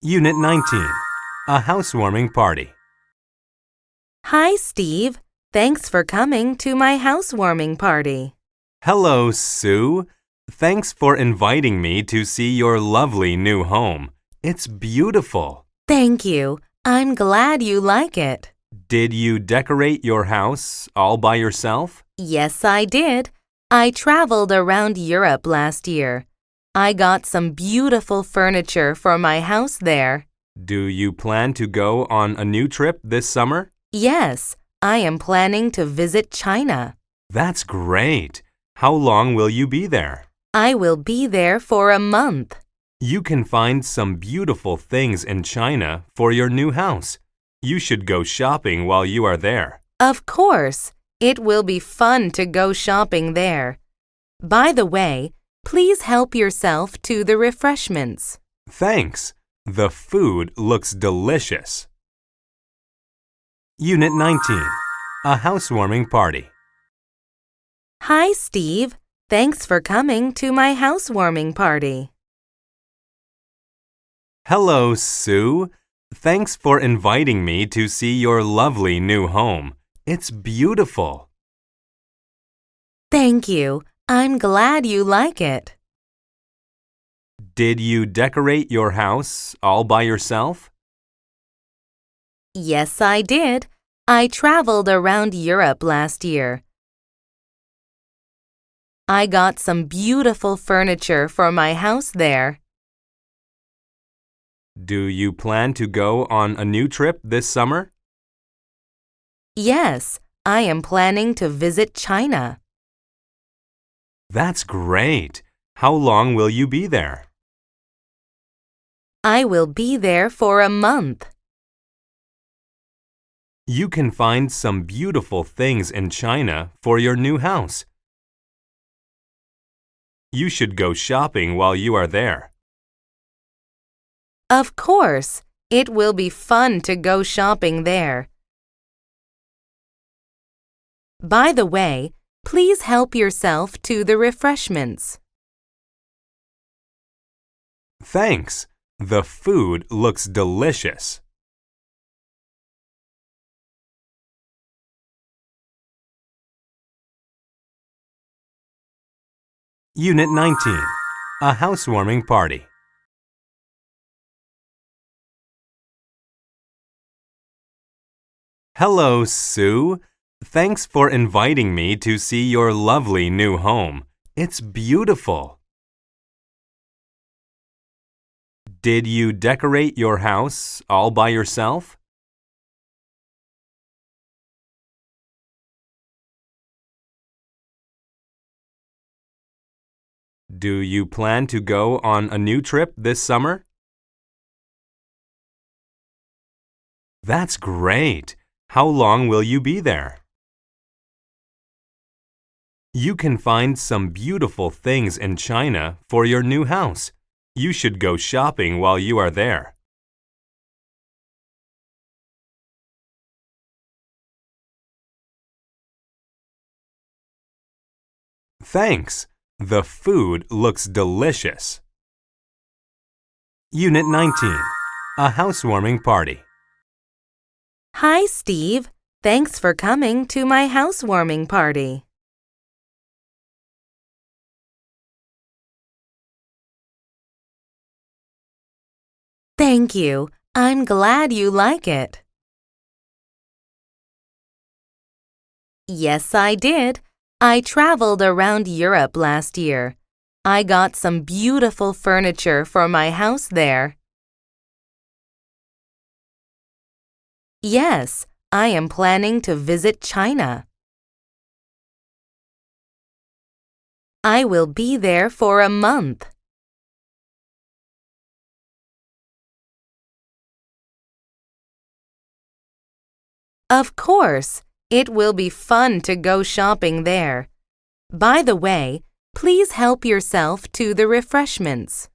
Unit 19, a housewarming party. Hi, Steve. Thanks for coming to my housewarming party. Hello, Sue. Thanks for inviting me to see your lovely new home. It's beautiful. Thank you. I'm glad you like it. Did you decorate your house all by yourself? Yes, I did. I traveled around Europe last year. I got some beautiful furniture for my house there. Do you plan to go on a new trip this summer? Yes, I am planning to visit China. That's great. How long will you be there? I will be there for a month. You can find some beautiful things in China for your new house. You should go shopping while you are there. Of course, it will be fun to go shopping there. By the way, please help yourself to the refreshments. Thanks. The food looks delicious. Unit 19, a housewarming party. Hi, Steve. Thanks for coming to my housewarming party. Hello, Sue. Thanks for inviting me to see your lovely new home. It's beautiful. Thank you. I'm glad you like it. Did you decorate your house all by yourself? Yes, I did. I traveled around Europe last year. I got some beautiful furniture for my house there. Do you plan to go on a new trip this summer? Yes, I am planning to visit China. That's great. How long will you be there? I will be there for a month. You can find some beautiful things in China for your new house. You should go shopping while you are there. Of course, it will be fun to go shopping there. By the way, please help yourself to the refreshments. Thanks. The food looks delicious. Unit 19, a housewarming party. Hello, Sue. Thanks for inviting me to see your lovely new home. It's beautiful. Did you decorate your house all by yourself? Do you plan to go on a new trip this summer? That's great. How long will you be there? You can find some beautiful things in China for your new house. You should go shopping while you are there. Thanks. The food looks delicious. Unit 19, a housewarming party. Hi, Steve. Thanks for coming to my housewarming party. Thank you. I'm glad you like it. Yes, I did. I traveled around Europe last year. I got some beautiful furniture for my house there. Yes, I am planning to visit China. I will be there for a month. Of course, it will be fun to go shopping there. By the way, please help yourself to the refreshments.